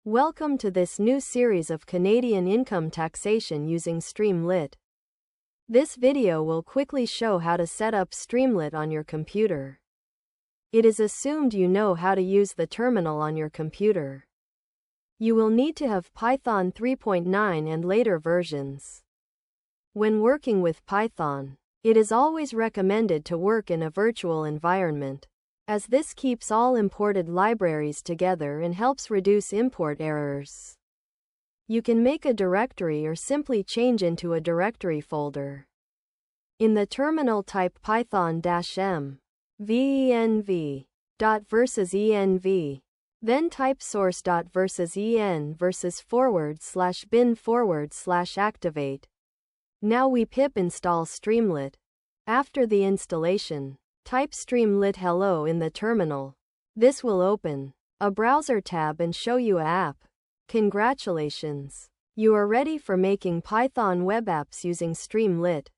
Welcome to this new series of Canadian income taxation using Streamlit. This video will quickly show how to set up Streamlit on your computer. It is assumed you know how to use the terminal on your computer. You will need to have Python 3.9 and later versions. When working with Python, it is always recommended to work in a virtual environment, as this keeps all imported libraries together and helps reduce import errors. You can make a directory or simply change into a directory folder. In the terminal, type python-m venv versus env, then type source versus en versus /bin/activate. Now we pip install Streamlit. After the installation, type Streamlit hello in the terminal. This will open a browser tab and show you an app. Congratulations! You are ready for making Python web apps using Streamlit.